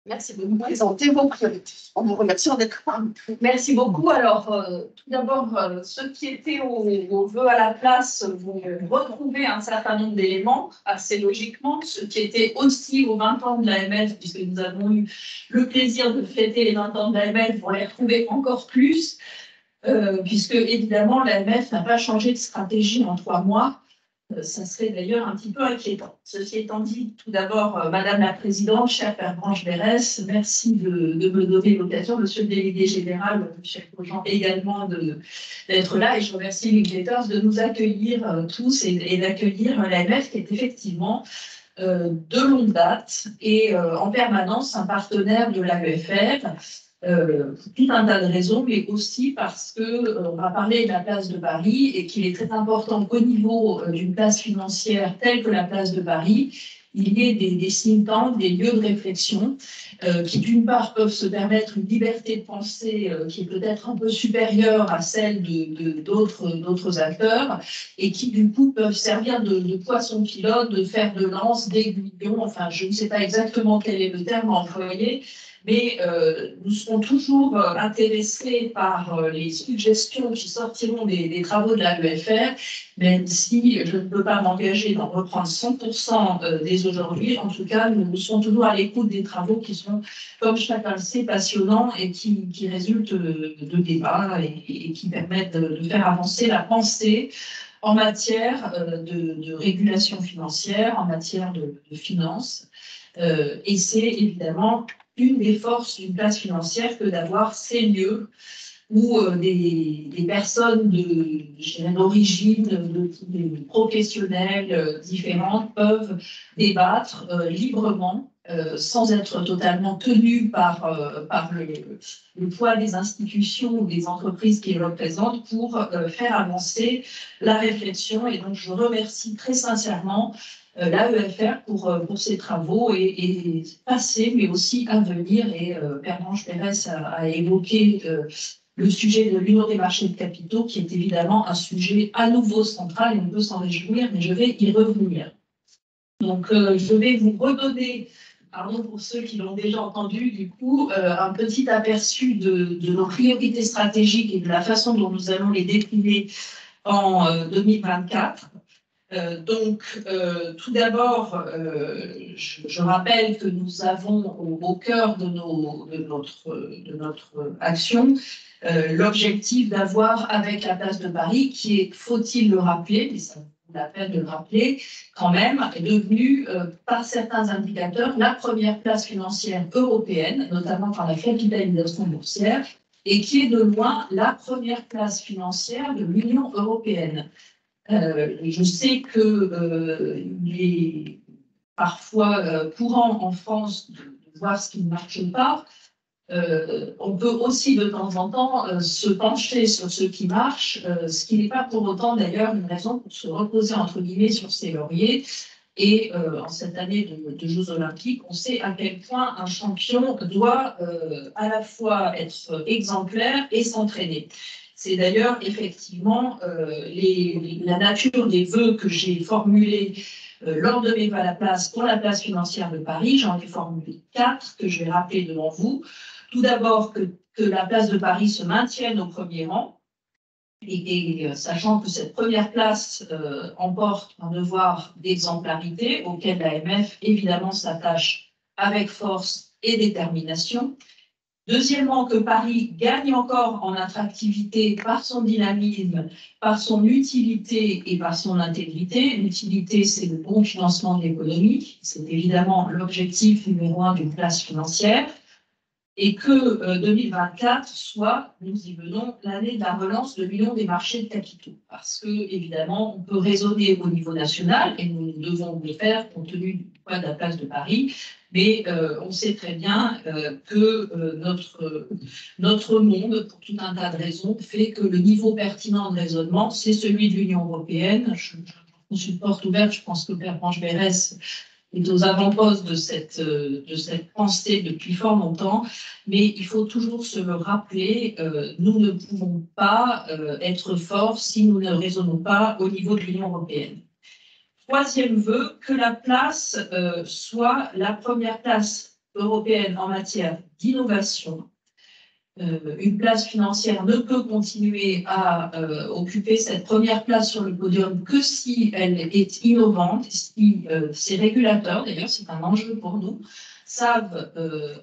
Merci de nous présenter vos priorités. En vous remerciant d'être parmi nous. Merci beaucoup. Alors, tout d'abord, ceux qui étaient au vœu à la place vont retrouver un certain nombre d'éléments, assez logiquement. Ceux qui étaient aussi aux 20 ans de l'AMF, puisque nous avons eu le plaisir de fêter les 20 ans de l'AMF, vont les retrouver encore plus, puisque évidemment, l'AMF n'a pas changé de stratégie en 3 mois. Ça serait d'ailleurs un petit peu inquiétant. Ceci étant dit, tout d'abord, Madame la Présidente, chère Pervenche Berès, merci de me donner l'occasion, Monsieur le Délégué Général, cher Grosjean, également d'être là, et je remercie Linklaters de nous accueillir tous et d'accueillir l'AMF qui est effectivement de longue date et en permanence un partenaire de l'AEFR. Pour tout un tas de raisons, mais aussi parce qu'on va parler de la place de Paris et qu'il est très important qu'au niveau d'une place financière telle que la place de Paris, il y ait des think tanks, des lieux de réflexion qui, d'une part, peuvent se permettre une liberté de pensée qui est peut-être un peu supérieure à celle d'autres acteurs et qui, du coup, peuvent servir de poisson pilote, de fer de lance, d'aiguillon, enfin, je ne sais pas exactement quel est le terme employé, mais nous serons toujours intéressés par les suggestions qui sortiront des travaux de l'AEFR, même si je ne peux pas m'engager d'en reprendre 100% dès aujourd'hui. En tout cas, nous serons toujours à l'écoute des travaux qui sont, comme chacun le sait, passionnants et qui résultent de débats et qui permettent de faire avancer la pensée en matière de régulation financière, en matière de finances. Et c'est évidemment une des forces d'une place financière que d'avoir ces lieux où des personnes d'origine, de professionnels différentes peuvent débattre librement, sans être totalement tenues par le poids des institutions ou des entreprises qui les représentent pour faire avancer la réflexion. Et donc, je remercie très sincèrement l'AEFR pour ses travaux et passés, mais aussi à venir. Et Pervenche Berès a évoqué le sujet de l'union des marchés de capitaux, qui est évidemment un sujet à nouveau central, et on peut s'en réjouir, mais je vais y revenir. Donc, je vais vous redonner, pardon pour ceux qui l'ont déjà entendu, du coup, un petit aperçu de nos priorités stratégiques et de la façon dont nous allons les décliner en 2024. Tout d'abord, je rappelle que nous avons au cœur de notre action l'objectif d'avoir, avec la place de Paris, qui est, faut-il le rappeler, mais ça vaut la peine de le rappeler quand même, est devenue, par certains indicateurs, la première place financière européenne, notamment par la capitalisation boursière, et qui est de loin la première place financière de l'Union européenne. Je sais qu'il est parfois courant en France de voir ce qui ne marche pas. On peut aussi de temps en temps se pencher sur ce qui marche, ce qui n'est pas pour autant d'ailleurs une raison pour se reposer entre guillemets sur ses lauriers. Et en cette année de Jeux Olympiques, on sait à quel point un champion doit à la fois être exemplaire et s'entraîner. C'est d'ailleurs effectivement la nature des vœux que j'ai formulés lors de mes vœux à la place pour la place financière de Paris. J'en ai formulé 4 que je vais rappeler devant vous. Tout d'abord, que la place de Paris se maintienne au premier rang, et sachant que cette première place emporte un devoir d'exemplarité auquel l'AMF évidemment s'attache avec force et détermination. Deuxièmement, que Paris gagne encore en attractivité par son dynamisme, par son utilité et par son intégrité. L'utilité, c'est le bon financement de l'économie. C'est évidemment l'objectif numéro 1 d'une place financière. Et que 2024 soit, nous y venons, l'année de la relance de l'union des marchés de capitaux. Parce que, évidemment, on peut raisonner au niveau national, et nous devons le faire compte tenu du poids de la place de Paris, mais on sait très bien que notre monde, pour tout un tas de raisons, fait que le niveau pertinent de raisonnement, c'est celui de l'Union européenne. Je consulte porte ouverte, je pense que Pervenche Berès est aux avant-postes de cette pensée depuis fort longtemps, mais il faut toujours se le rappeler, nous ne pouvons pas être forts si nous ne raisonnons pas au niveau de l'Union européenne. Troisième vœu, que la place soit la première place européenne en matière d'innovation. Une place financière ne peut continuer à occuper cette première place sur le podium que si elle est innovante, si ces régulateurs, d'ailleurs c'est un enjeu pour nous, savent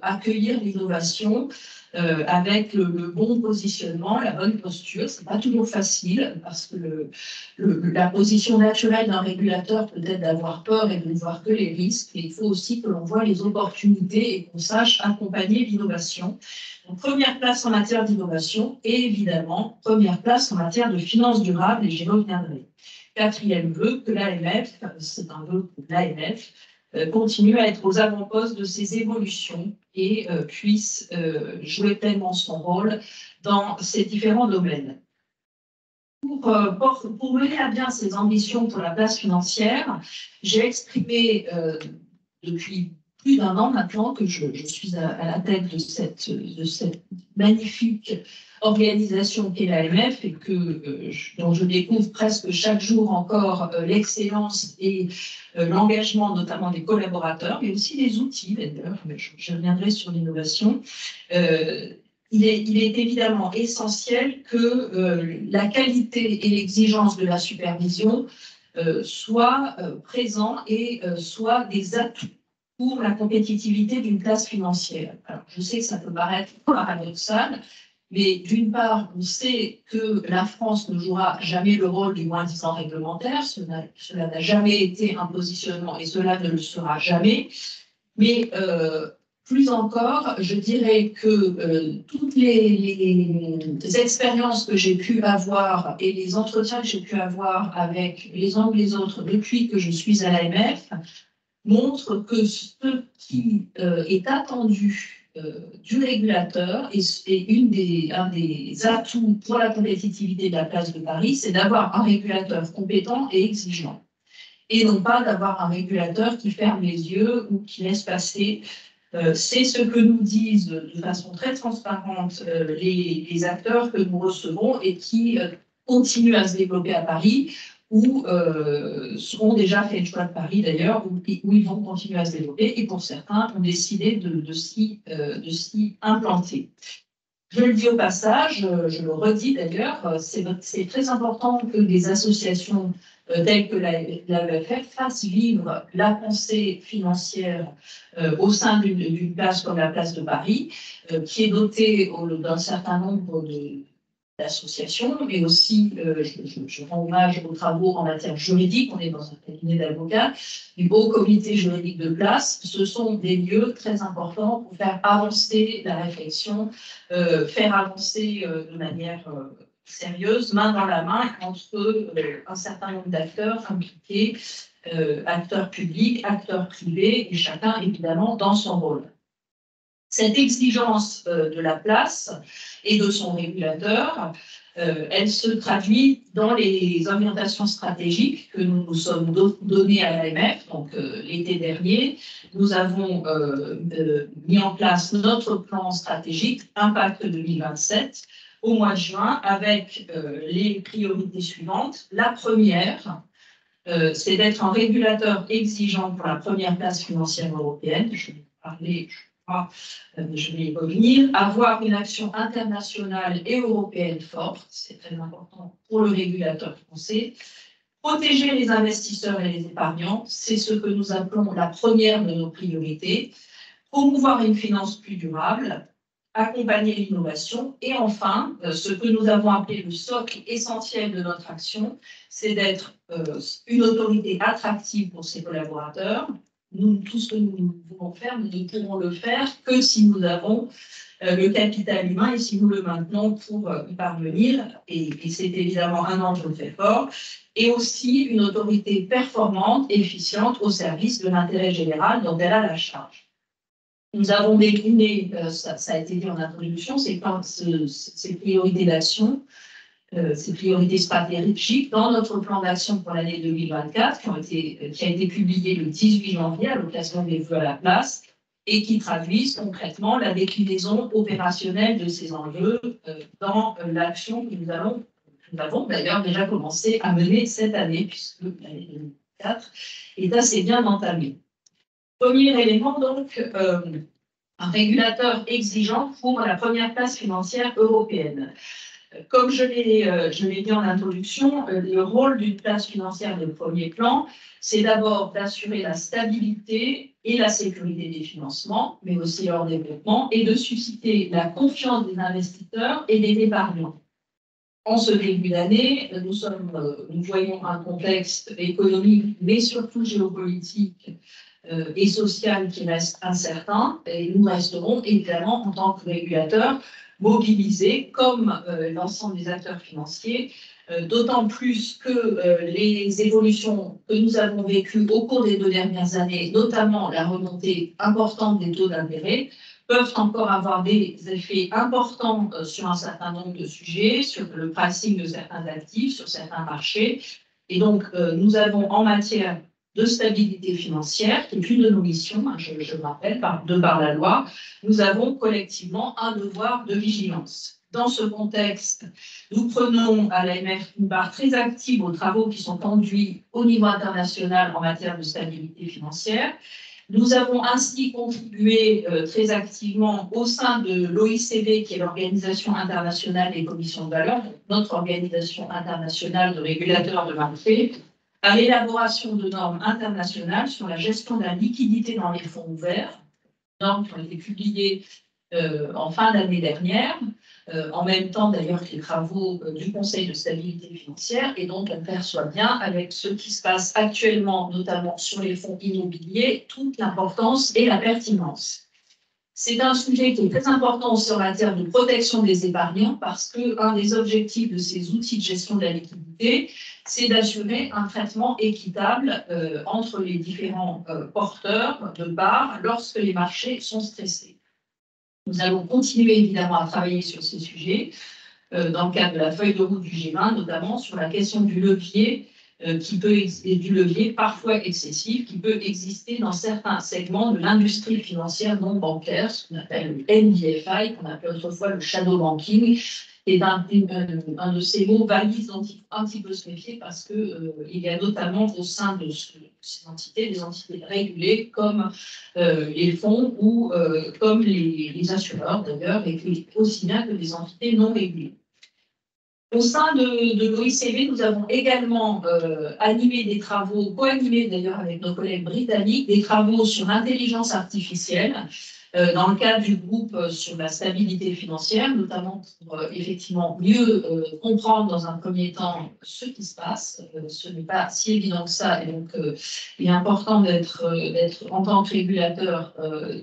accueillir l'innovation avec le bon positionnement, la bonne posture. C'est pas toujours facile parce que la position naturelle d'un régulateur peut être d'avoir peur et de ne voir que les risques, mais il faut aussi que l'on voit les opportunités et qu'on sache accompagner l'innovation. Donc, première place en matière d'innovation et évidemment, première place en matière de finances durables, et j'y reviendrai. Quatrième vœu, que l'AMF, c'est un vœu pour l'AMF, continue à être aux avant-postes de ces évolutions et puisse jouer pleinement son rôle dans ces différents domaines. Pour mener à bien ces ambitions pour la place financière, j'ai exprimé depuis plus d'un an maintenant que je suis à la tête de cette magnifique organisation qu'est l'AMF et dont je découvre presque chaque jour encore l'excellence et l'engagement notamment des collaborateurs, mais aussi des outils d'ailleurs, je reviendrai sur l'innovation. Il est évidemment essentiel que la qualité et l'exigence de la supervision soient présents et soient des atouts pour la compétitivité d'une place financière. Alors, je sais que ça peut paraître paradoxal, mais d'une part, on sait que la France ne jouera jamais le rôle du moins-disant réglementaire, cela n'a jamais été un positionnement et cela ne le sera jamais, mais plus encore, je dirais que toutes les expériences que j'ai pu avoir et les entretiens que j'ai pu avoir avec les uns ou les autres depuis que je suis à l'AMF montrent que ce qui est attendu du régulateur et un des atouts pour la compétitivité de la place de Paris, c'est d'avoir un régulateur compétent et exigeant. Et non pas d'avoir un régulateur qui ferme les yeux ou qui laisse passer. C'est ce que nous disent de façon très transparente les acteurs que nous recevons et qui continuent à se développer à Paris ou ont déjà fait le choix de Paris d'ailleurs, où ils vont continuer à se développer et pour certains ont décidé de s'y implanter. Je le dis au passage, je le redis d'ailleurs, c'est très important que des associations telles que l'AEFF fassent vivre la pensée financière au sein d'une place comme la place de Paris, qui est dotée d'un certain nombre d'associations, mais aussi, je rends hommage aux travaux en matière juridique, on est dans un cabinet d'avocats, du Haut Comité juridique de place, ce sont des lieux très importants pour faire avancer la réflexion, faire avancer de manière sérieuse, main dans la main, entre un certain nombre d'acteurs impliqués, acteurs publics, acteurs privés, et chacun évidemment dans son rôle. Cette exigence de la place et de son régulateur, elle se traduit dans les orientations stratégiques que nous nous sommes données à l'AMF. Donc, l'été dernier, nous avons mis en place notre plan stratégique Impact 2027 au mois de juin avec les priorités suivantes. La première, c'est d'être un régulateur exigeant pour la première place financière européenne. Je vais parler. Je vais y revenir, avoir une action internationale et européenne forte, c'est très important pour le régulateur français, protéger les investisseurs et les épargnants, c'est ce que nous appelons la première de nos priorités, promouvoir une finance plus durable, accompagner l'innovation et enfin, ce que nous avons appelé le socle essentiel de notre action, c'est d'être une autorité attractive pour ses collaborateurs. Nous, tout ce que nous voulons faire, nous ne pourrons le faire que si nous avons le capital humain et si nous le maintenons pour y parvenir. Et c'est évidemment un enjeu très fort. Et aussi une autorité performante, efficiente au service de l'intérêt général dont elle a la charge. Nous avons décliné, ça a été dit en introduction, ces priorités d'action, ces priorités stratégiques dans notre plan d'action pour l'année 2024 qui a été publié le 18 janvier à l'occasion des vœux à la place et qui traduisent concrètement la déclinaison opérationnelle de ces enjeux dans l'action que nous avons d'ailleurs déjà commencé à mener cette année puisque l'année 2024 est assez bien entamée. Premier élément donc, un régulateur exigeant pour la première place financière européenne. Comme je l'ai dit en introduction, le rôle d'une place financière de premier plan, c'est d'abord d'assurer la stabilité et la sécurité des financements, mais aussi leur développement, et de susciter la confiance des investisseurs et des épargnants. En ce début d'année, nous voyons un contexte économique, mais surtout géopolitique et social qui reste incertain, et nous resterons évidemment en tant que régulateurs mobilisés comme l'ensemble des acteurs financiers, d'autant plus que les évolutions que nous avons vécues au cours des 2 dernières années, notamment la remontée importante des taux d'intérêt, peuvent encore avoir des effets importants sur un certain nombre de sujets, sur le pricing de certains actifs, sur certains marchés. Et donc, nous avons en matière de stabilité financière, qui est une de nos missions, je me rappelle, de par la loi, nous avons collectivement un devoir de vigilance. Dans ce contexte, nous prenons à l'AMF une part très active aux travaux qui sont conduits au niveau international en matière de stabilité financière. Nous avons ainsi contribué très activement au sein de l'OICV, qui est l'Organisation internationale des commissions de valeur, notre organisation internationale de régulateurs de marché, à l'élaboration de normes internationales sur la gestion de la liquidité dans les fonds ouverts, normes qui ont été publiées en fin d'année dernière, en même temps d'ailleurs que les travaux du Conseil de stabilité financière, et donc on perçoit bien avec ce qui se passe actuellement, notamment sur les fonds immobiliers, toute l'importance et la pertinence. C'est un sujet qui est très important aussi en matière de protection des épargnants, parce qu'un des objectifs de ces outils de gestion de la liquidité, c'est d'assurer un traitement équitable entre les différents porteurs de parts lorsque les marchés sont stressés. Nous allons continuer évidemment à travailler sur ces sujets dans le cadre de la feuille de route du G20, notamment sur la question du levier du levier parfois excessif qui peut exister dans certains segments de l'industrie financière non bancaire, ce qu'on appelle le NBFI, qu'on appelait autrefois le shadow banking, et un de ces mots valises dont il faut un petit peu se méfier parce qu'il y a notamment au sein de ces entités des entités régulées comme les fonds ou comme les assureurs d'ailleurs, et aussi bien que des entités non régulées. Au sein de l'OICV, nous avons également animé des travaux, co-animés d'ailleurs avec nos collègues britanniques, des travaux sur l'intelligence artificielle dans le cadre du groupe sur la stabilité financière, notamment pour effectivement mieux comprendre dans un premier temps ce qui se passe. Ce n'est pas si évident que ça, et donc il est important d'être en tant que régulateur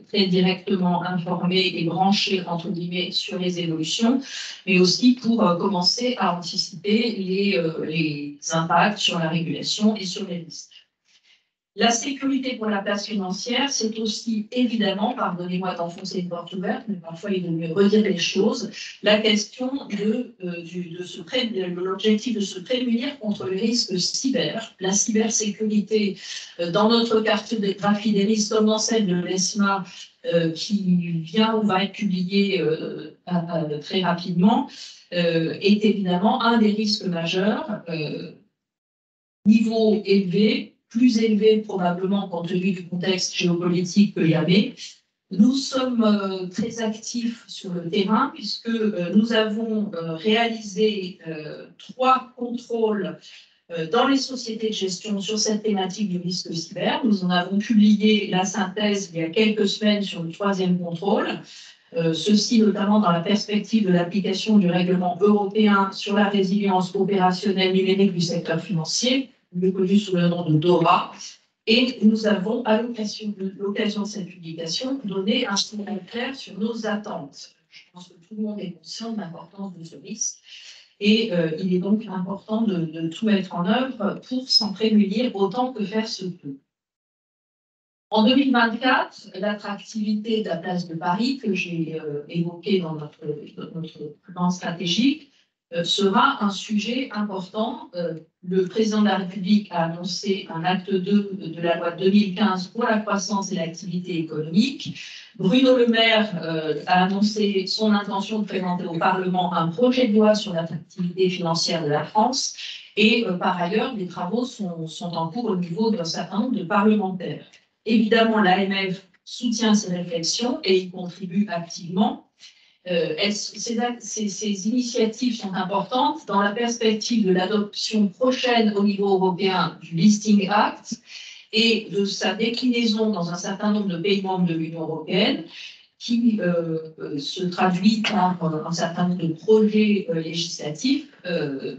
très directement informé et branché entre guillemets sur les évolutions, mais aussi pour commencer à anticiper les impacts sur la régulation et sur les risques. La sécurité pour la place financière, c'est aussi évidemment, pardonnez-moi d'enfoncer une porte ouverte, mais parfois il vaut mieux redire les choses, la question de l'objectif de se prémunir contre le risque cyber. La cybersécurité, dans notre cartographie des risques, comme dans celle de l'ESMA, qui vient ou va être publiée très rapidement, est évidemment un des risques majeurs. Niveau élevé, plus élevé probablement compte tenu du contexte géopolitique que jamais. Nous sommes très actifs sur le terrain puisque nous avons réalisé 3 contrôles dans les sociétés de gestion sur cette thématique du risque cyber. Nous en avons publié la synthèse il y a quelques semaines sur le 3e contrôle. Ceci notamment dans la perspective de l'application du règlement européen sur la résilience opérationnelle numérique du secteur financier, mieux connu sous le nom de DORA, et nous avons, à l'occasion de cette publication, donné un signal clair sur nos attentes. Je pense que tout le monde est conscient de l'importance de ce risque, et il est donc important de tout mettre en œuvre pour s'en prémunir autant que faire se peut. En 2024, l'attractivité de la place de Paris, que j'ai évoquée dans notre plan stratégique, sera un sujet important. Le président de la République a annoncé un acte 2 de la loi de 2015 pour la croissance et l'activité économique. Bruno Le Maire a annoncé son intention de présenter au Parlement un projet de loi sur l'attractivité financière de la France. Et par ailleurs, des travaux sont en cours au niveau d'un certain nombre de parlementaires. Évidemment, l'AMF soutient ces réflexions et y contribue activement. Ces initiatives sont importantes dans la perspective de l'adoption prochaine au niveau européen du Listing Act et de sa déclinaison dans un certain nombre de pays membres de l'Union européenne, qui se traduit par un certain nombre de projets législatifs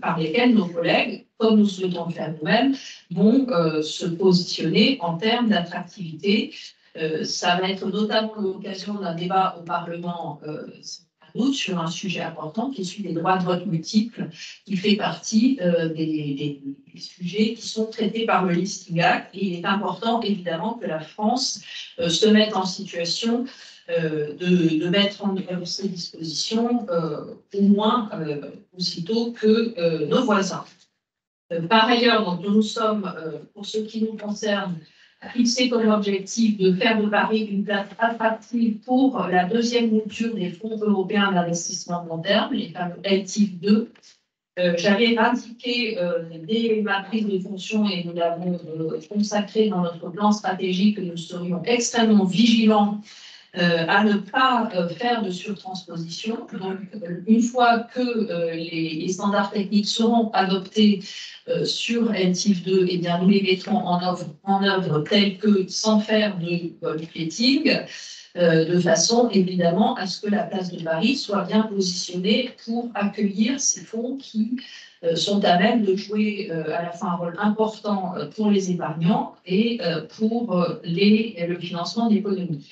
par lesquels nos collègues, comme nous souhaitons le faire nous-mêmes, vont se positionner en termes d'attractivité. Ça va être notamment l'occasion d'un débat au Parlement sans doute sur un sujet important qui est celui des droits de vote multiples, qui fait partie des sujets qui sont traités par le Listing Act. Et il est important évidemment que la France se mette en situation de mettre en œuvre ces dispositions au moins aussitôt que nos voisins. Par ailleurs, donc, nous sommes, pour ce qui nous concerne, fixé comme objectif de faire de Paris une place attractive pour la deuxième mouture des fonds européens d'investissement long terme, les fameux LTIF 2. J'avais indiqué dès ma prise de fonction, et nous l'avons consacré dans notre plan stratégique, que nous serions extrêmement vigilants à ne pas faire de surtransposition. Donc, une fois que les standards techniques seront adoptés sur LTIF 2, eh bien, nous les mettrons en œuvre tels que, sans faire de gold-plating, de façon évidemment à ce que la place de Paris soit bien positionnée pour accueillir ces fonds qui sont à même de jouer à la fois un rôle important pour les épargnants et pour le financement de l'économie.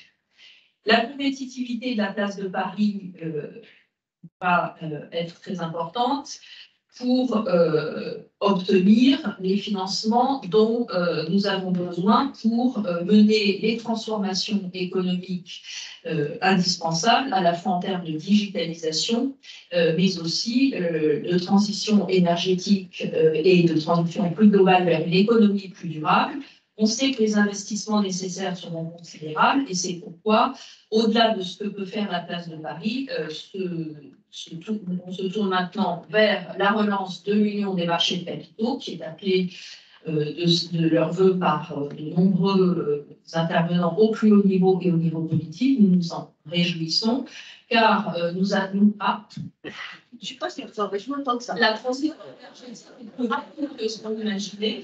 La compétitivité de la place de Paris va être très importante pour obtenir les financements dont nous avons besoin pour mener les transformations économiques indispensables, à la fois en termes de digitalisation, mais aussi de transition énergétique et de transition plus globale vers une économie plus durable. On sait que les investissements nécessaires seront considérables et c'est pourquoi, au-delà de ce que peut faire la place de Paris, on se tourne maintenant vers la relance de l'Union des marchés de capitaux, qui est appelée de leur vœu par de nombreux intervenants au plus haut niveau et au niveau politique. Nous nous en réjouissons, car nous avons... Je ne sais pas si vous en réjouissez autant que ça. La transition énergétique est plus rapide que ce qu'on imaginait.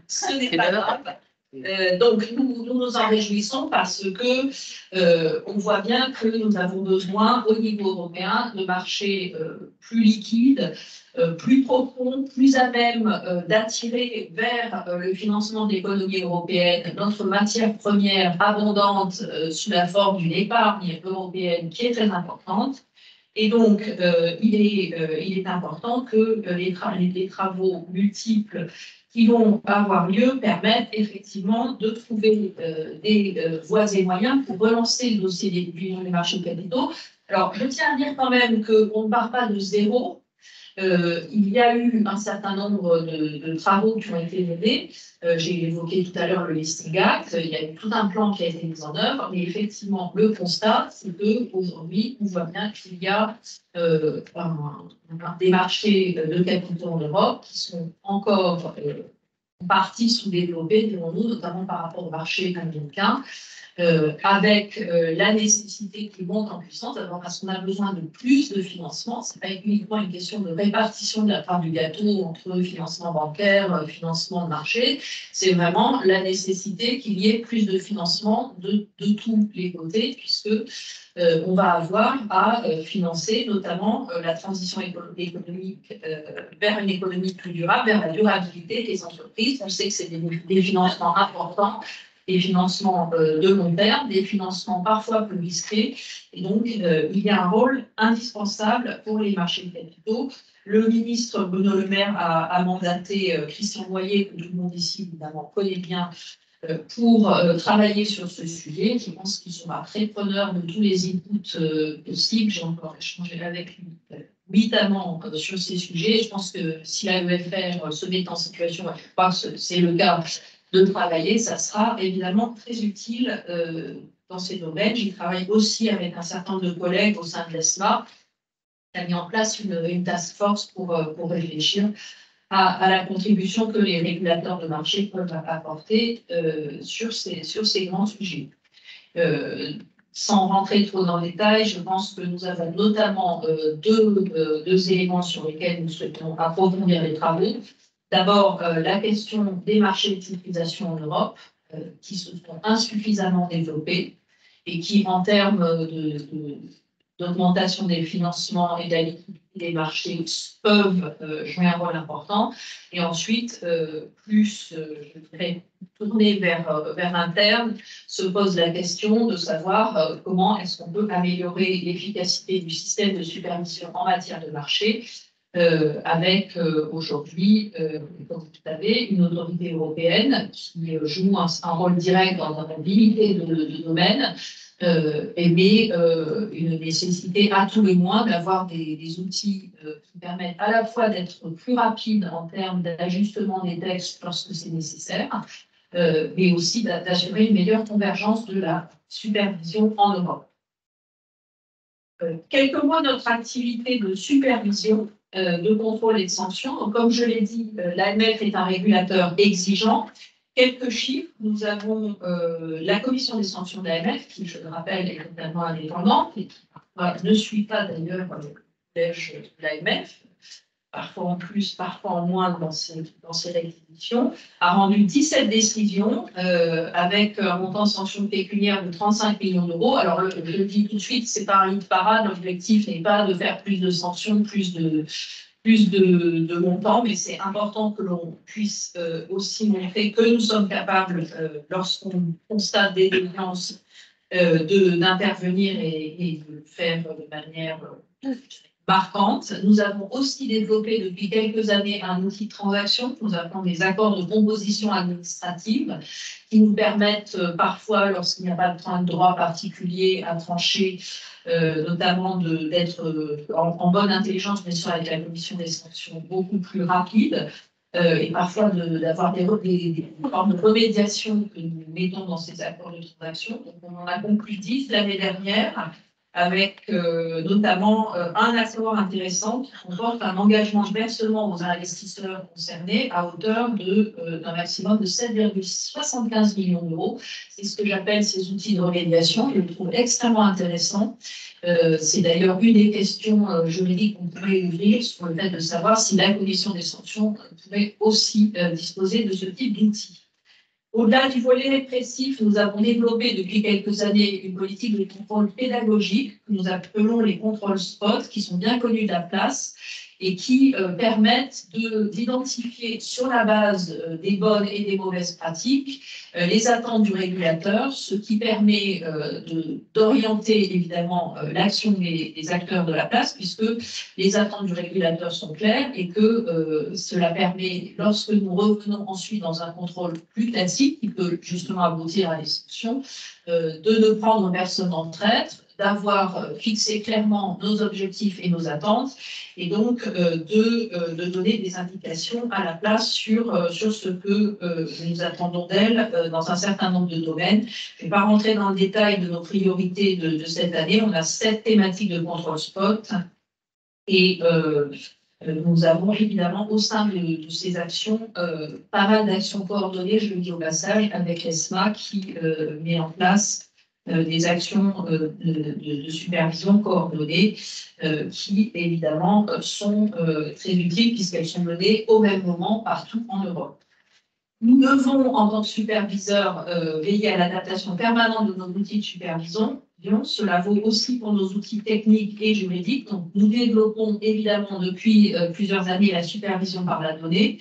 Ce n'est pas grave. Donc, nous nous en réjouissons parce que on voit bien que nous avons besoin, au niveau européen, de marchés plus liquides, plus profonds, plus à même d'attirer vers le financement de l'économie européenne notre matière première abondante sous la forme d'une épargne européenne qui est très importante. Et donc, il est important que les travaux multiples qui vont avoir lieu permettent effectivement de trouver des voies et moyens pour relancer le dossier de l'Union des marchés de capitaux. Alors, je tiens à dire quand même qu'on ne part pas de zéro. Il y a eu un certain nombre de travaux qui ont été menés. J'ai évoqué tout à l'heure le Listing Act. Il y a eu tout un plan qui a été mis en œuvre. Mais effectivement, le constat, c'est qu'aujourd'hui, on voit bien qu'il y a des marchés de capitaux en Europe qui sont encore en partie sous-développés, dirons-nous, notamment par rapport au marché américain. Avec la nécessité qui monte en puissance, d'abord parce qu'on a besoin de plus de financement. Ce n'est pas uniquement une question de répartition de la part du gâteau entre financement bancaire, financement de marché. C'est vraiment la nécessité qu'il y ait plus de financement de tous les côtés, puisque on va avoir à financer notamment la transition économique vers une économie plus durable, vers la durabilité des entreprises. On sait que c'est des financements importants, des financements de long terme, des financements parfois plus risqués. Et donc, il y a un rôle indispensable pour les marchés de capitaux. Le ministre Bruno Le Maire a mandaté Christian Noyer, que tout le monde ici, évidemment, connaît bien, pour travailler sur ce sujet. Je pense qu'il sera très preneur de tous les inputs possibles. J'ai encore échangé avec lui évidemment sur ces sujets. Je pense que si l'AEFR se met en situation, je crois que c'est le cas, de travailler, ça sera évidemment très utile dans ces domaines. J'y travaille aussi avec un certain nombre de collègues au sein de l'ESMA qui a mis en place une task force pour réfléchir à la contribution que les régulateurs de marché peuvent apporter sur ces grands sujets. Sans rentrer trop dans le détail, je pense que nous avons notamment deux éléments sur lesquels nous souhaitons approfondir les travaux. D'abord, la question des marchés de titrisation en Europe, qui se sont insuffisamment développés et qui, en termes d'augmentation des financements et de la liquidité des marchés, peuvent jouer un rôle important. Et ensuite, je dirais, tourner vers l'interne, se pose la question de savoir comment est-ce qu'on peut améliorer l'efficacité du système de supervision en matière de marché, avec aujourd'hui, comme vous le savez, une autorité européenne qui joue un rôle direct dans un nombre limité de domaines, mais une nécessité à tout le moins d'avoir des outils qui permettent à la fois d'être plus rapides en termes d'ajustement des textes lorsque c'est nécessaire, mais aussi d'assurer une meilleure convergence de la supervision en Europe. Quelques mots de notre activité de supervision, de contrôle et de sanction. Donc, comme je l'ai dit, l'AMF est un régulateur exigeant. Quelques chiffres, nous avons la commission des sanctions de l'AMF, qui, je le rappelle, est totalement indépendante et qui ne suit pas d'ailleurs le collège de l'AMF, parfois en plus, parfois en moins dans ces réquisitions, a rendu 17 décisions avec un montant de sanctions pécuniaires de 35 millions d'euros. Alors, je le dis tout de suite, ce n'est pas un hit parade, l'objectif n'est pas de faire plus de sanctions, plus de montants, mais c'est important que l'on puisse aussi montrer que nous sommes capables, lorsqu'on constate des déviances, d'intervenir et de le faire de manière marquante. Nous avons aussi développé depuis quelques années un outil de transaction que nous appelons des accords de composition administrative, qui nous permettent parfois, lorsqu'il n'y a pas de droit particulier à trancher, notamment d'être en bonne intelligence, bien sûr, avec la commission des sanctions beaucoup plus rapide, et parfois d'avoir des formes de remédiation que nous mettons dans ces accords de transaction. Donc, on en a conclu 10 l'année dernière, avec notamment un accord intéressant qui comporte un engagement de versement aux investisseurs concernés à hauteur d'un maximum de 7,75 millions d'euros. C'est ce que j'appelle ces outils de remédiation. Je le trouve extrêmement intéressant. C'est d'ailleurs une des questions juridiques qu'on pourrait ouvrir sur le fait de savoir si la commission des sanctions pourrait aussi disposer de ce type d'outils. Au-delà du volet répressif, nous avons développé depuis quelques années une politique de contrôle pédagogique que nous appelons les contrôles spot, qui sont bien connus de la place et qui permettent d'identifier sur la base des bonnes et des mauvaises pratiques les attentes du régulateur, ce qui permet d'orienter évidemment l'action des acteurs de la place, puisque les attentes du régulateur sont claires et que cela permet, lorsque nous revenons ensuite dans un contrôle plus classique, qui peut justement aboutir à des sanctions, de ne prendre personne en traître, d'avoir fixé clairement nos objectifs et nos attentes, et donc de donner des indications à la place sur ce que nous attendons d'elle dans un certain nombre de domaines. Je ne vais pas rentrer dans le détail de nos priorités de cette année. On a 7 thématiques de contrôle spot, et nous avons évidemment au sein de ces actions pas mal d'actions coordonnées, je le dis au passage, avec l'ESMA qui met en place des actions de supervision coordonnées qui, évidemment, sont très utiles puisqu'elles sont menées au même moment partout en Europe. Nous devons, en tant que superviseurs, veiller à l'adaptation permanente de nos outils de supervision. Cela vaut aussi pour nos outils techniques et juridiques. Donc, nous développons évidemment depuis plusieurs années la supervision par la donnée.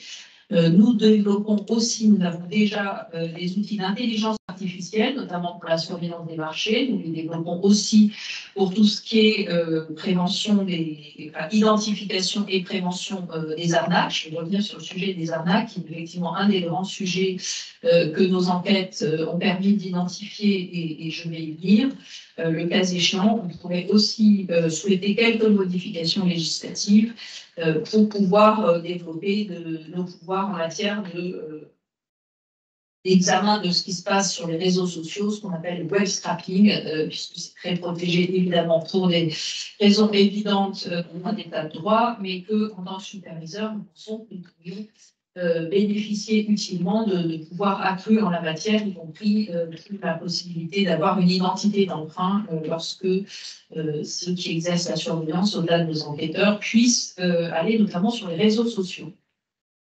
Nous développons aussi, nous avons déjà des outils d'intelligence artificielle, notamment pour la surveillance des marchés. Nous les développons aussi pour tout ce qui est prévention identification et prévention des arnaques. Je vais revenir sur le sujet des arnaques, qui est effectivement un des grands sujets que nos enquêtes ont permis d'identifier, et je vais y venir. Le cas échéant, on pourrait aussi souhaiter quelques modifications législatives pour pouvoir développer nos pouvoirs en matière d'examen de ce qui se passe sur les réseaux sociaux, ce qu'on appelle le web scrapping, puisque c'est très protégé évidemment pour des raisons évidentes en état de droit, mais que en tant que superviseur, nous pensons que nous pourrions bénéficier utilement de pouvoirs accrus en la matière, y compris la possibilité d'avoir une identité d'emprunt lorsque ceux qui exercent la surveillance au-delà de nos enquêteurs puissent aller notamment sur les réseaux sociaux.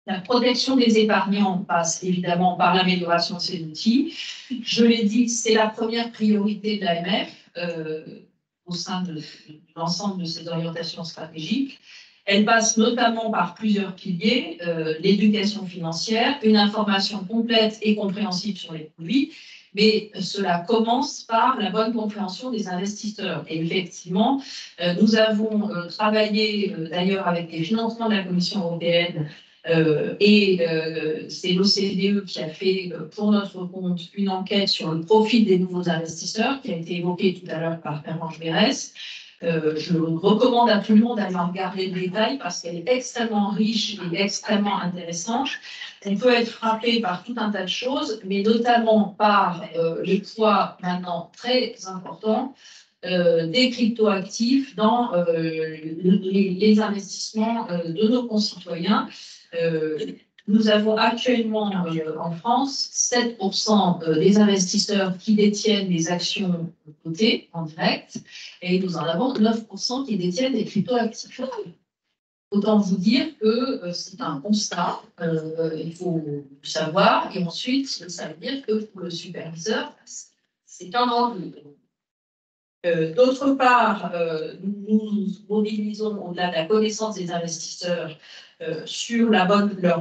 La protection des épargnants passe évidemment par l'amélioration de ces outils. Je l'ai dit, c'est la première priorité de l'AMF au sein de l'ensemble de ces orientations stratégiques. Elle passe notamment par plusieurs piliers, l'éducation financière, une information complète et compréhensible sur les produits, mais cela commence par la bonne compréhension des investisseurs. Et effectivement, nous avons travaillé d'ailleurs avec les financements de la Commission européenne c'est l'OCDE qui a fait pour notre compte une enquête sur le profil des nouveaux investisseurs qui a été évoquée tout à l'heure par Pervenche Berès. Je recommande à tout le monde d'aller en regarder le détail parce qu'elle est extrêmement riche et extrêmement intéressante. On peut être frappé par tout un tas de choses, mais notamment par les poids maintenant très importants des cryptoactifs dans les investissements de nos concitoyens. Nous avons actuellement en France 7% des investisseurs qui détiennent des actions cotées en direct et nous en avons 9% qui détiennent des cryptoactifs. Autant vous dire que c'est un constat, il faut le savoir, et ensuite ça veut dire que pour le superviseur, c'est un enjeu. D'autre part, nous nous mobilisons au-delà de la connaissance des investisseurs sur leur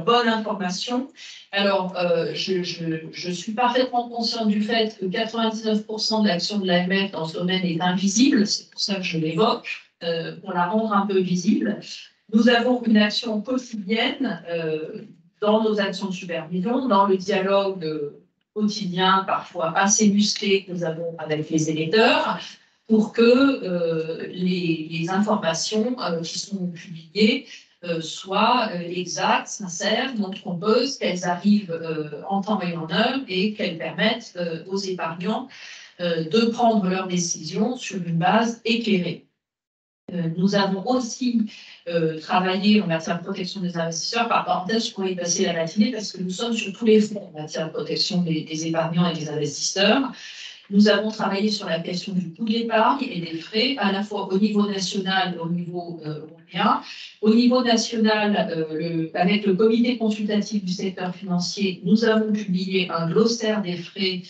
bonne information. Alors, je suis parfaitement consciente du fait que 99% de l'action de l'AMF dans ce domaine est invisible, c'est pour ça que je l'évoque, pour la rendre un peu visible. Nous avons une action quotidienne dans nos actions de supervision, dans le dialogue quotidien, parfois assez musclé, que nous avons avec les émetteurs, pour que les informations qui sont publiées soient exactes, sincères, non trompeuses, qu'elles arrivent en temps et en heure et qu'elles permettent aux épargnants de prendre leurs décisions sur une base éclairée. Nous avons aussi travaillé en matière de protection des investisseurs. Par parenthèse, je pourrais y passer la matinée parce que nous sommes sur tous les fronts en matière de protection des épargnants et des investisseurs. Nous avons travaillé sur la question du coût de l'épargne et des frais, à la fois au niveau national et au niveau européen. Au niveau national, avec le comité consultatif du secteur financier, nous avons publié un glossaire des frais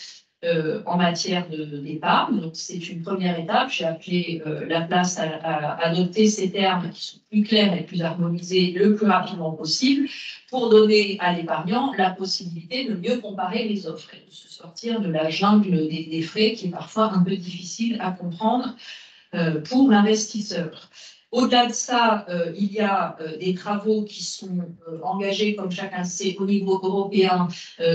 en matière d'épargne. Donc, c'est une première étape. J'ai appelé la place à adopter ces termes qui sont plus clairs et plus harmonisés le plus rapidement possible pour donner à l'épargnant la possibilité de mieux comparer les offres et de se sortir de la jungle des frais qui est parfois un peu difficile à comprendre pour l'investisseur. Au-delà de ça, il y a des travaux qui sont engagés, comme chacun sait, au niveau européen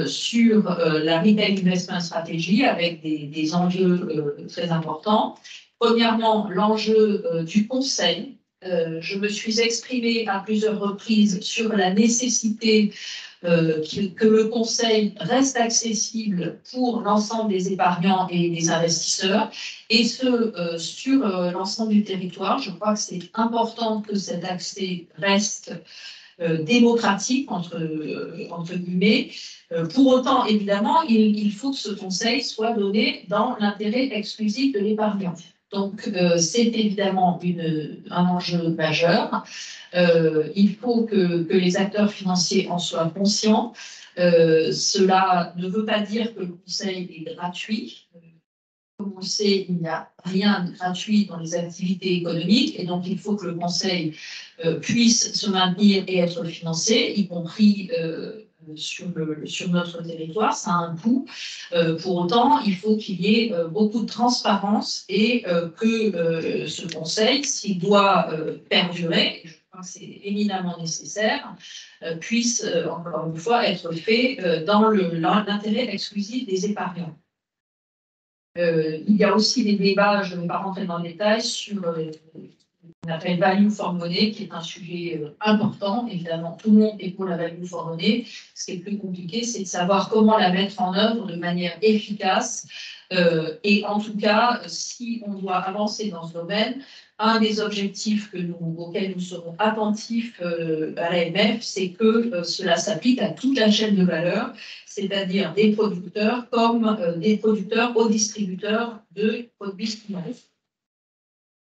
sur la Retail Investment Strategy avec des enjeux très importants. Premièrement, l'enjeu du conseil. Je me suis exprimée à plusieurs reprises sur la nécessité que le conseil reste accessible pour l'ensemble des épargnants et des investisseurs, et ce, sur l'ensemble du territoire. Je crois que c'est important que cet accès reste démocratique, entre guillemets. Pour autant, évidemment, il faut que ce conseil soit donné dans l'intérêt exclusif de l'épargnant. Donc, c'est évidemment un enjeu majeur. Il faut que les acteurs financiers en soient conscients. Cela ne veut pas dire que le conseil est gratuit. Comme on le sait, il n'y a rien de gratuit dans les activités économiques et donc il faut que le conseil puisse se maintenir et être financé, y compris sur notre territoire. Ça a un coût. Pour autant, il faut qu'il y ait beaucoup de transparence et que ce conseil, s'il doit perdurer, je crois que c'est éminemment nécessaire, puisse, encore une fois, être fait dans l'intérêt exclusif des épargnants. Il y a aussi des débats, je ne vais pas rentrer dans le détail, sur qu'on appelle value for money, qui est un sujet important. Évidemment, tout le monde est pour la value for money. Ce qui est plus compliqué, c'est de savoir comment la mettre en œuvre de manière efficace. Et en tout cas, si on doit avancer dans ce domaine, un des objectifs auxquels nous serons attentifs à l'AMF, c'est que cela s'applique à toute la chaîne de valeur, c'est-à-dire des producteurs comme des producteurs aux distributeurs de produits financiers.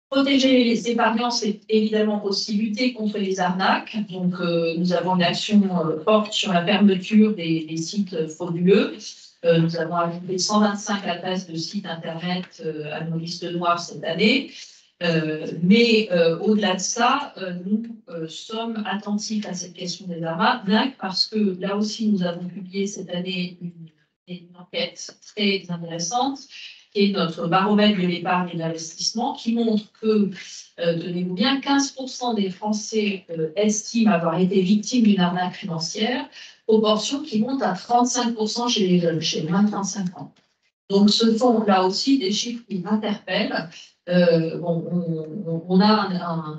Protéger les épargnants, c'est évidemment aussi lutter contre les arnaques. Donc, nous avons une action forte sur la fermeture des sites frauduleux. Nous avons ajouté 125 adresses de sites Internet à nos listes noires cette année. Mais au-delà de ça, nous sommes attentifs à cette question des arnaques parce que là aussi, nous avons publié cette année une enquête très intéressante qui est notre baromètre de l'épargne et de l'investissement, qui montre que, tenez-vous bien, 15% des Français estiment avoir été victimes d'une arnaque financière, proportion qui monte à 35% chez les jeunes, chez moins de 35 ans. Donc, ce sont là aussi des chiffres qui m'interpellent. On a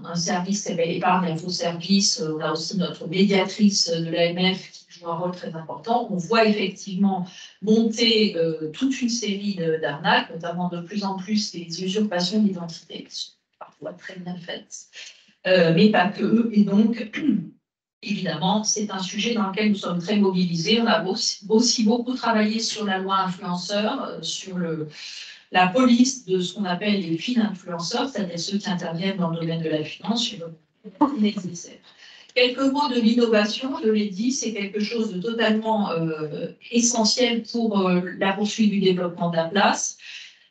un service qui s'appelle Épargne Info Service, on a aussi notre médiatrice de l'AMF qui joue un rôle très important. On voit effectivement monter toute une série d'arnaques, notamment de plus en plus des usurpations d'identité, qui sont parfois très bien faites, mais pas que. Et donc, évidemment, c'est un sujet dans lequel nous sommes très mobilisés. On a aussi beaucoup travaillé sur la loi influenceur, sur la police de ce qu'on appelle les fines influenceurs, c'est-à-dire ceux qui interviennent dans le domaine de la finance, sur le nécessaire. Quelques mots de l'innovation, je l'ai dit, c'est quelque chose de totalement essentiel pour la poursuite du développement de la place.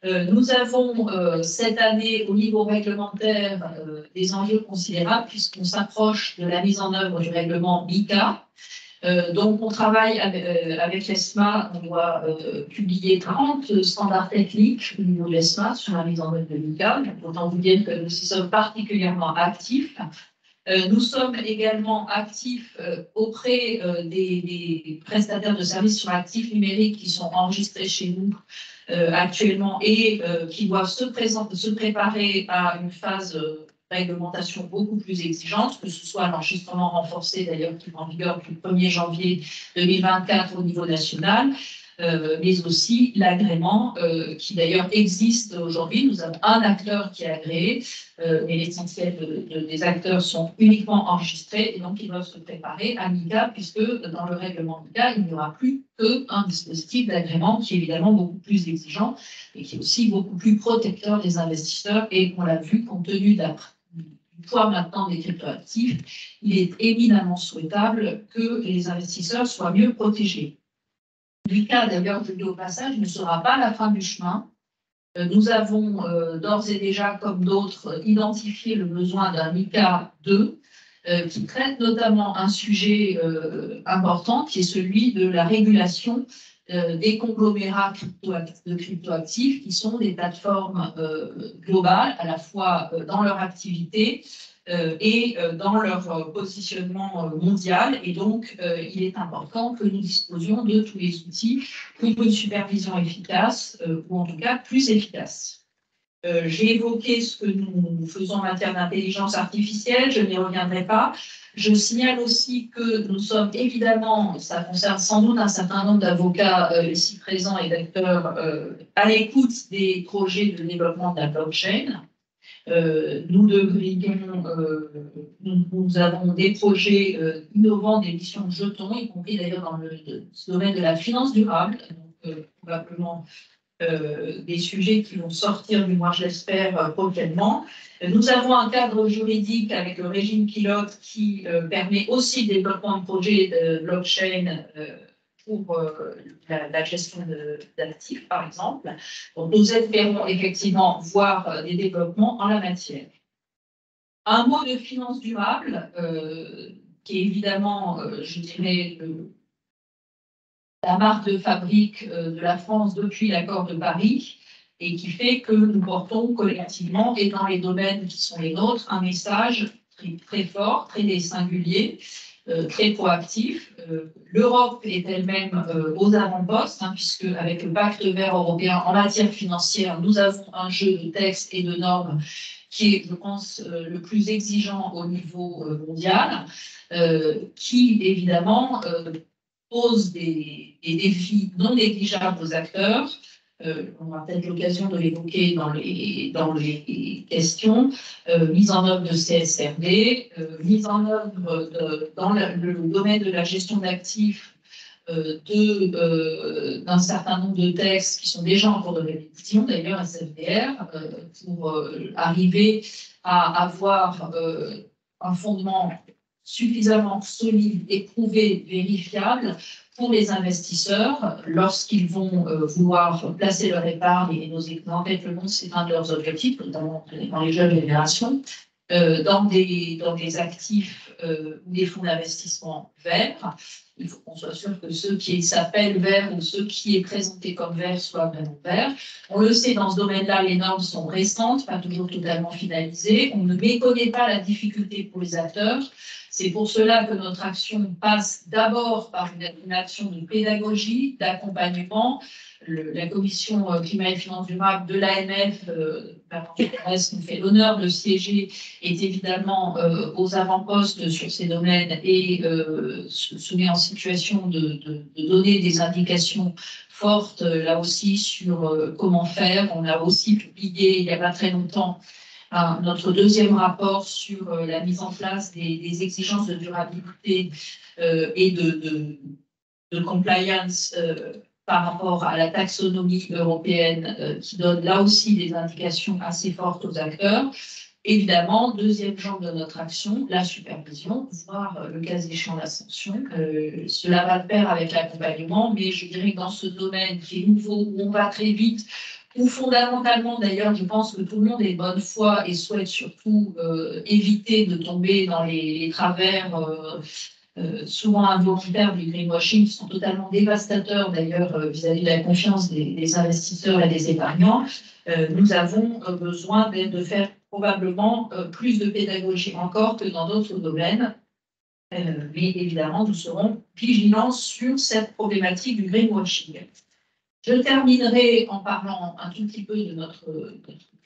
Nous avons cette année, au niveau réglementaire, des enjeux considérables puisqu'on s'approche de la mise en œuvre du règlement MiCA. Donc, on travaille avec l'ESMA, on doit publier 30 standards techniques au niveau de l'ESMA sur la mise en œuvre de MiCA. Autant vous dire que nous y sommes particulièrement actifs. Nous sommes également actifs auprès des prestataires de services sur actifs numériques qui sont enregistrés chez nous actuellement et qui doivent se préparer à une phase réglementation beaucoup plus exigeante, que ce soit l'enregistrement renforcé, d'ailleurs, qui est en vigueur depuis le 1er janvier 2024 au niveau national, mais aussi l'agrément qui d'ailleurs existe aujourd'hui. Nous avons un acteur qui est agréé, mais l'essentiel des acteurs sont uniquement enregistrés et donc ils doivent se préparer à MiCA, puisque dans le règlement MiCA, il n'y aura plus qu'un dispositif d'agrément qui est évidemment beaucoup plus exigeant et qui est aussi beaucoup plus protecteur des investisseurs. Et on l'a vu, compte tenu du poids maintenant des cryptoactifs, il est éminemment souhaitable que les investisseurs soient mieux protégés. MiCA, d'ailleurs, je le dis au passage, ne sera pas la fin du chemin. Nous avons d'ores et déjà, comme d'autres, identifié le besoin d'un MiCA 2 qui traite notamment un sujet important qui est celui de la régulation des conglomérats de cryptoactifs qui sont des plateformes globales, à la fois dans leur activité et dans leur positionnement mondial. Et donc, il est important que nous disposions de tous les outils pour une supervision efficace, ou en tout cas plus efficace. J'ai évoqué ce que nous faisons en matière d'intelligence artificielle, je n'y reviendrai pas. Je signale aussi que nous sommes évidemment, ça concerne sans doute un certain nombre d'avocats ici présents et d'acteurs à l'écoute des projets de développement de la blockchain. Nous avons des projets innovants d'émission de jetons, y compris d'ailleurs dans le domaine de la finance durable, donc probablement des sujets qui vont sortir du mois, je l'espère, prochainement. Nous avons un cadre juridique avec le régime pilote qui permet aussi le développement de projets de blockchain pour la gestion d'actifs, par exemple. Donc, nous espérons effectivement voir des développements en la matière. Un mot de finance durable, qui est évidemment, je dirais, la marque de fabrique de la France depuis l'accord de Paris et qui fait que nous portons collectivement et dans les domaines qui sont les nôtres un message très, très fort, très singulier très proactif. L'Europe est elle-même aux avant-postes, hein, puisque avec le pacte vert européen en matière financière, nous avons un jeu de textes et de normes qui est, je pense, le plus exigeant au niveau mondial, qui évidemment pose des défis non négligeables aux acteurs. On aura peut-être l'occasion de l'évoquer dans les questions. Mise en œuvre de CSRD, mise en œuvre dans le domaine de la gestion d'actifs d'un certain nombre de textes qui sont déjà en cours de révision, d'ailleurs SFDR, pour arriver à avoir un fondement suffisamment solide, éprouvé, vérifiable pour les investisseurs lorsqu'ils vont vouloir placer leur épargne, et nos enquêtes le montrent, c'est un de leurs objectifs, notamment dans les jeunes générations, dans des actifs ou des fonds d'investissement verts. Il faut qu'on soit sûr que ceux qui s'appellent verts ou ceux qui est présenté comme verts soient vraiment verts. On le sait, dans ce domaine-là, les normes sont récentes, pas toujours totalement finalisées. On ne méconnaît pas la difficulté pour les acteurs. C'est pour cela que notre action passe d'abord par une action de pédagogie, d'accompagnement. La commission climat et finances durables de l'AMF, nous fait l'honneur de siéger, est évidemment aux avant-postes sur ces domaines et se met en situation de donner des indications fortes là aussi sur comment faire. On a aussi publié il n'y a pas très longtemps notre deuxième rapport sur la mise en place des exigences de durabilité et de compliance par rapport à la taxonomie européenne qui donne là aussi des indications assez fortes aux acteurs. Évidemment, deuxième jambe de notre action, la supervision, voire le cas échéant la sanction. Cela va de pair avec l'accompagnement, mais je dirais que dans ce domaine qui est nouveau, où on va très vite, où fondamentalement, d'ailleurs, je pense que tout le monde est de bonne foi et souhaite surtout éviter de tomber dans les travers souvent involontaires du greenwashing, qui sont totalement dévastateurs d'ailleurs vis-à-vis de la confiance des investisseurs et des épargnants. Nous avons besoin de faire probablement plus de pédagogie encore que dans d'autres domaines. Mais évidemment, nous serons vigilants sur cette problématique du greenwashing. Je terminerai en parlant un tout petit peu de notre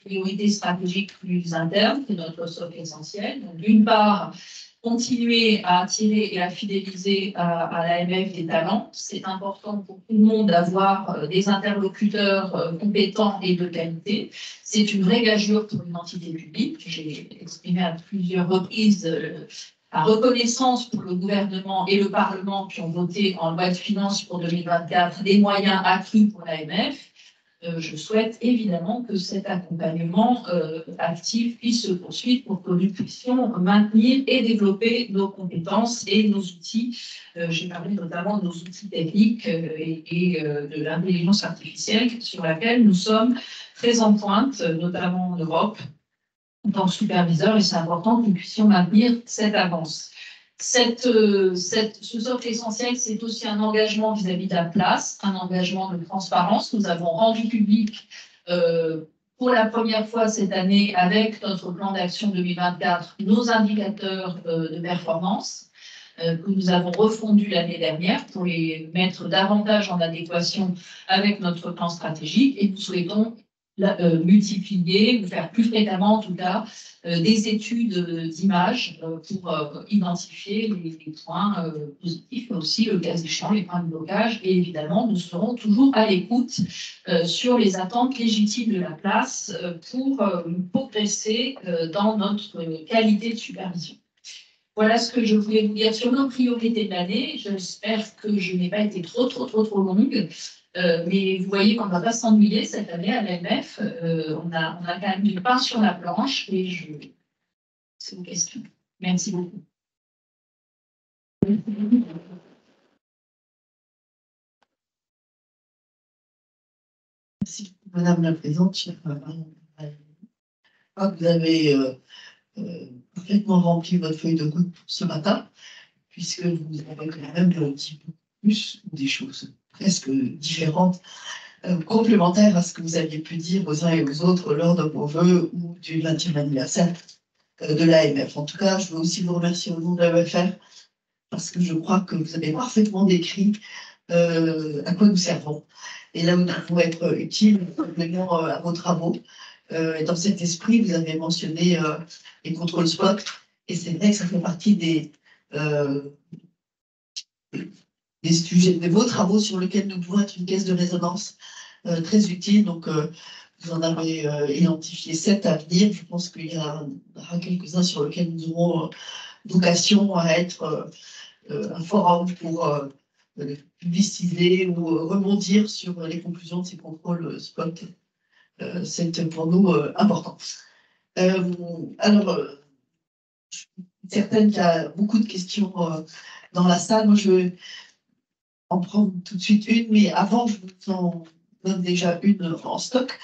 priorité stratégique plus interne, qui est notre socle essentiel. D'une part, continuer à attirer et à fidéliser à l'AMF des talents. C'est important pour tout le monde d'avoir des interlocuteurs compétents et de qualité. C'est une vraie gageure pour une entité publique. J'ai exprimé à plusieurs reprises la reconnaissance pour le gouvernement et le Parlement qui ont voté en loi de finances pour 2024 des moyens accrus pour l'AMF. Je souhaite évidemment que cet accompagnement actif puisse se poursuivre pour que nous puissions maintenir et développer nos compétences et nos outils. J'ai parlé notamment de nos outils techniques et de l'intelligence artificielle sur laquelle nous sommes très en pointe, notamment en Europe, en tant que superviseur, et c'est important que nous puissions maintenir cette avance. Ce socle essentiel, c'est aussi un engagement vis-à-vis de la place, un engagement de transparence. Nous avons rendu public pour la première fois cette année, avec notre plan d'action 2024, nos indicateurs de performance que nous avons refondus l'année dernière pour les mettre davantage en adéquation avec notre plan stratégique, et nous souhaitons multiplier, ou faire plus fréquemment en tout cas, des études d'images pour identifier les points positifs, mais aussi le cas échéant, les points de blocage. Et évidemment, nous serons toujours à l'écoute sur les attentes légitimes de la place pour progresser dans notre qualité de supervision. Voilà ce que je voulais vous dire sur nos priorités de l'année. J'espère que je n'ai pas été trop longue. Mais vous voyez qu'on ne va pas s'ennuyer cette année à l'AMF. On a quand même du pain sur la planche et c'est vos questions. Merci beaucoup. Merci, Madame la Présidente, chère Marion. Vous avez parfaitement rempli votre feuille de route pour ce matin, puisque vous avez quand même un petit peu plus des choses presque différentes, complémentaires à ce que vous aviez pu dire aux uns et aux autres lors de vos vœux ou du 20e anniversaire de l'AMF. En tout cas, je veux aussi vous remercier au nom de l'AMFR parce que je crois que vous avez parfaitement décrit à quoi nous servons et là où nous pouvons être utiles complément à vos travaux. Et dans cet esprit, vous avez mentionné les contrôles spot, et c'est vrai que ça fait partie des sujets, de vos travaux sur lesquels nous pouvons être une caisse de résonance très utile. Donc, vous en avez identifié 7 à venir. Je pense qu'il y en aura quelques-uns sur lesquels nous aurons vocation à être un forum pour publiciser ou rebondir sur les conclusions de ces contrôles spot. C'est pour nous important. Alors, je suis certaine qu'il y a beaucoup de questions dans la salle. Moi, je vais en prendre tout de suite une, mais avant, je vous en donne déjà une en stock,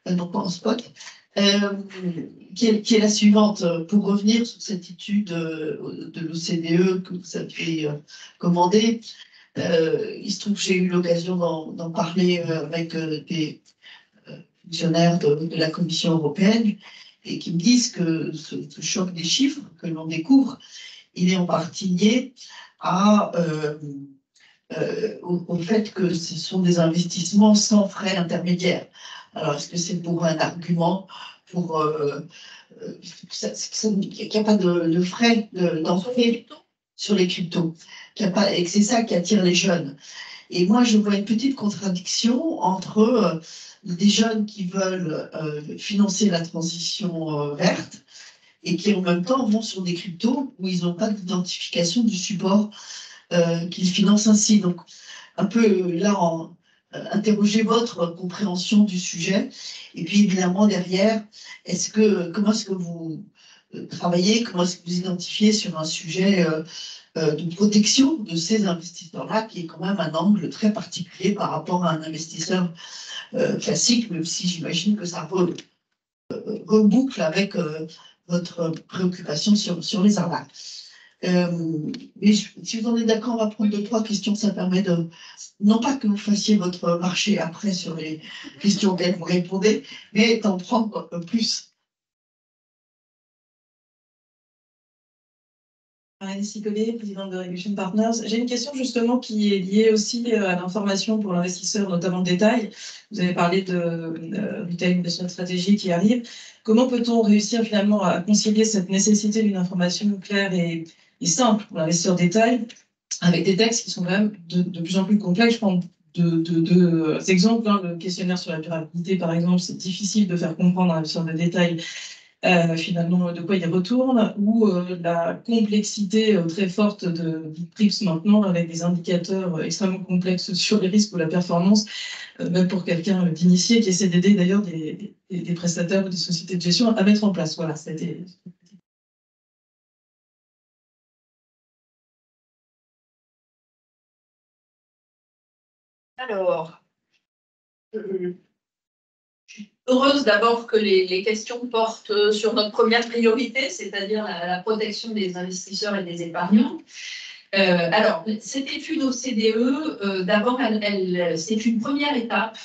donc en spot, qui est la suivante. Pour revenir sur cette étude de l'OCDE que vous avez commandée, il se trouve que j'ai eu l'occasion d'en parler avec des fonctionnaires de la Commission européenne et qui me disent que ce choc des chiffres que l'on découvre, il est en partie lié au fait que ce sont des investissements sans frais intermédiaires. Alors, est-ce que c'est pour un argument pour qu'il n'y a pas de frais d'entrée sur les cryptos, et que c'est ça qui attire les jeunes? Et moi, je vois une petite contradiction entre des jeunes qui veulent financer la transition verte et qui en même temps vont sur des cryptos où ils n'ont pas d'identification du support qu'ils financent ainsi. Donc, un peu là, interroger votre compréhension du sujet. Et puis, évidemment, derrière, comment est-ce que vous travaillez, comment est-ce que vous identifiez sur un sujet de protection de ces investisseurs-là, qui est quand même un angle très particulier par rapport à un investisseur classique, même si j'imagine que ça reboucle avec votre préoccupation sur les arnaques. Mais si vous en êtes d'accord, on va prendre 2-3 questions. Ça permet de, non pas que vous fassiez votre marché après sur les questions auxquelles vous répondez, mais d'en prendre plus. Anne Collet, présidente de Regulation Partners. J'ai une question justement qui est liée aussi à l'information pour l'investisseur, notamment de détail. Vous avez parlé de Retail Investment Strategy qui arrive. Comment peut-on réussir finalement à concilier cette nécessité d'une information claire et simple pour l'investisseur détail avec des textes qui sont quand même de plus en plus complexes? Je prends deux exemples. Le questionnaire sur la durabilité, par exemple, c'est difficile de faire comprendre à l'investisseur de détail finalement de quoi il retourne, ou la complexité très forte de TRIPS maintenant, avec des indicateurs extrêmement complexes sur les risques ou la performance, même pour quelqu'un d'initié qui essaie d'aider d'ailleurs des prestataires ou des sociétés de gestion à mettre en place. Voilà, c'était... Alors, heureuse d'abord que les questions portent sur notre première priorité, c'est-à-dire la protection des investisseurs et des épargnants. Alors, cette étude OCDE, d'abord, c'est une première étape,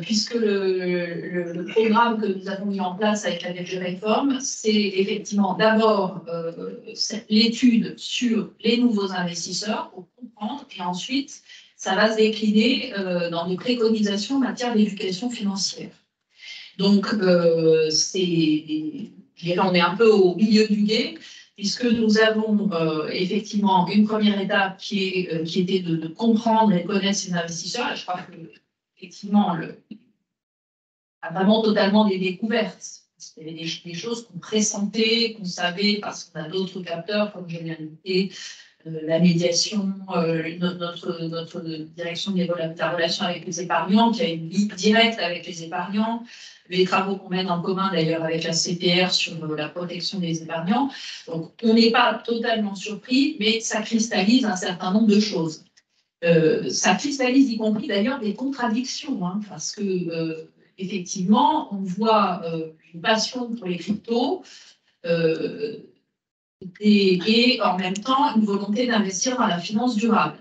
puisque le programme que nous avons mis en place avec la DG Réforme, c'est effectivement d'abord l'étude sur les nouveaux investisseurs pour comprendre, et ensuite, ça va se décliner dans des préconisations en matière d'éducation financière. Donc, on est un peu au milieu du gué, puisque nous avons effectivement une première étape qui était de comprendre et connaître ces investisseurs. Et je crois que, effectivement, a vraiment totalement des découvertes. Il y avait des choses qu'on pressentait, qu'on savait, parce qu'on a d'autres capteurs, comme je viens de dire, la médiation, notre direction de la relation avec les épargnants, qui a une ligne directe avec les épargnants, les travaux qu'on mène en commun d'ailleurs avec la CPR sur la protection des épargnants. Donc, on n'est pas totalement surpris, mais ça cristallise un certain nombre de choses. Ça cristallise y compris d'ailleurs des contradictions, hein, parce que effectivement, on voit une passion pour les cryptos et en même temps une volonté d'investir dans la finance durable.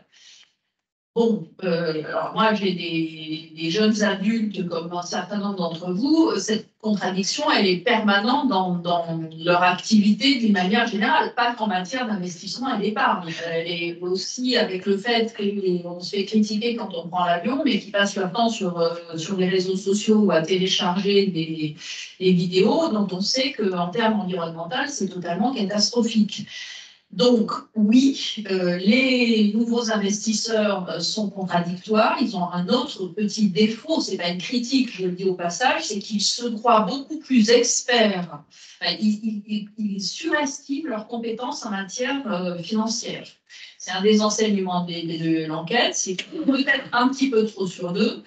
Bon, alors moi j'ai des jeunes adultes comme un certain nombre d'entre vous, cette contradiction elle est permanente dans leur activité d'une manière générale, pas qu'en matière d'investissement et d'épargne. Elle est aussi avec le fait qu'on se fait critiquer quand on prend l'avion, mais qui passent leur temps sur les réseaux sociaux ou à télécharger des vidéos dont on sait qu'en termes environnementaux, c'est totalement catastrophique. Donc, oui, les nouveaux investisseurs sont contradictoires. Ils ont un autre petit défaut, c'est pas une critique, je le dis au passage, c'est qu'ils se croient beaucoup plus experts. Enfin, ils surestiment leurs compétences en matière financière. C'est un des enseignements de l'enquête, c'est peut-être un petit peu trop sur eux.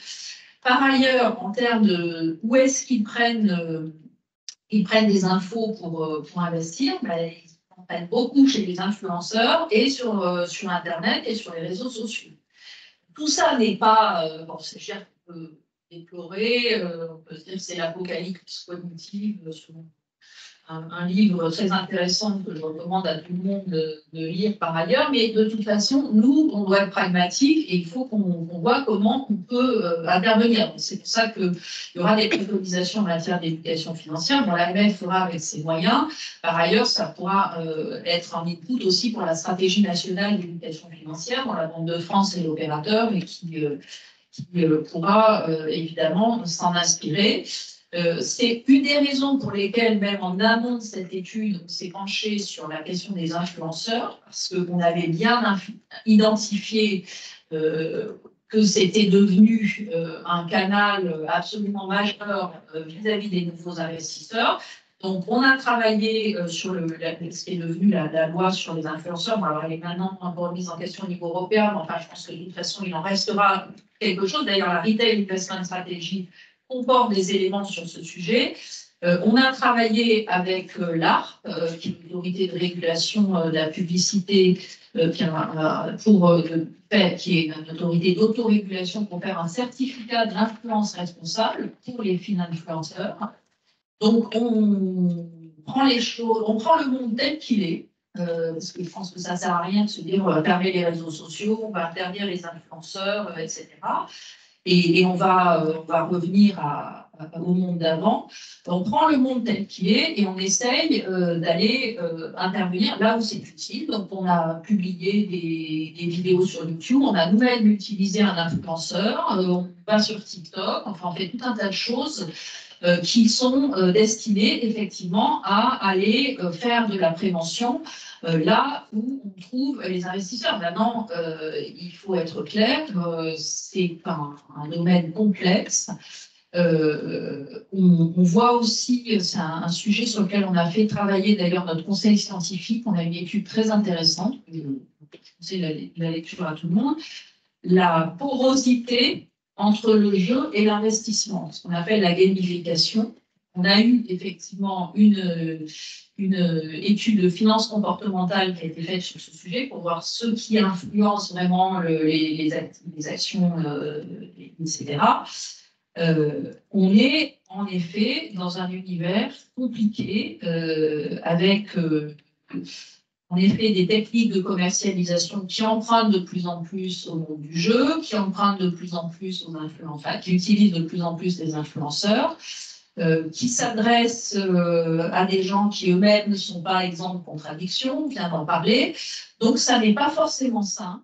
Par ailleurs, en termes de où est-ce ils prennent des infos pour investir, ben, en fait beaucoup chez les influenceurs et sur Internet et sur les réseaux sociaux. Tout ça n'est pas, bon, c'est cher qu'on peut déplorer, on peut se dire que c'est l'apocalypse cognitive, selon un livre très intéressant que je recommande à tout le monde de lire par ailleurs, mais de toute façon, nous, on doit être pragmatique et il faut qu'on voit comment on peut intervenir. C'est pour ça qu'il y aura des préconisations en matière d'éducation financière. Bon, l'AMF fera avec ses moyens. Par ailleurs, ça pourra être un input aussi pour la stratégie nationale d'éducation financière, dont la Banque de France est l'opérateur et qui pourra évidemment s'en inspirer. C'est une des raisons pour lesquelles, même en amont de cette étude, on s'est penché sur la question des influenceurs, parce qu'on avait bien identifié que c'était devenu un canal absolument majeur vis-à-vis des nouveaux investisseurs. Donc, on a travaillé sur ce qui est devenu la loi sur les influenceurs. Bon, alors, elle est maintenant un peu remise en question au niveau européen, mais enfin, je pense que de toute façon, il en restera quelque chose. D'ailleurs, la Retail Investment Strategy comporte des éléments sur ce sujet. On a travaillé avec l'ARP, qui est l'autorité de régulation de la publicité, qui est une autorité d'autorégulation pour faire un certificat d'influence responsable pour les influenceurs. Donc, on prend les choses, on prend le monde tel qu'il est, parce que je pense que ça ne sert à rien de se dire on va fermer les réseaux sociaux, on va interdire les influenceurs, etc. Et on va revenir au monde d'avant. On prend le monde tel qu'il est et on essaye d'aller intervenir là où c'est utile. Donc, on a publié des vidéos sur YouTube, on a nous-mêmes utilisé un influenceur, on va sur TikTok, enfin, on fait tout un tas de choses qui sont destinées effectivement à aller faire de la prévention là où on trouve les investisseurs. Maintenant, il faut être clair, c'est un domaine complexe. On voit aussi, c'est un sujet sur lequel on a fait travailler d'ailleurs notre conseil scientifique, on a une étude très intéressante, je conseille la lecture à tout le monde, la porosité entre le jeu et l'investissement, ce qu'on appelle la gamification. On a eu effectivement une étude de finance comportementale qui a été faite sur ce sujet pour voir ce qui influence vraiment les actions, etc. On est en effet dans un univers compliqué avec en effet des techniques de commercialisation qui empruntent de plus en plus au monde du jeu, qui empruntent de plus en plus aux influenceurs, qui utilisent de plus en plus les influenceurs, qui s'adressent à des gens qui eux-mêmes ne sont pas exempts de contradictions, on vient d'en parler. Donc ça n'est pas forcément simple.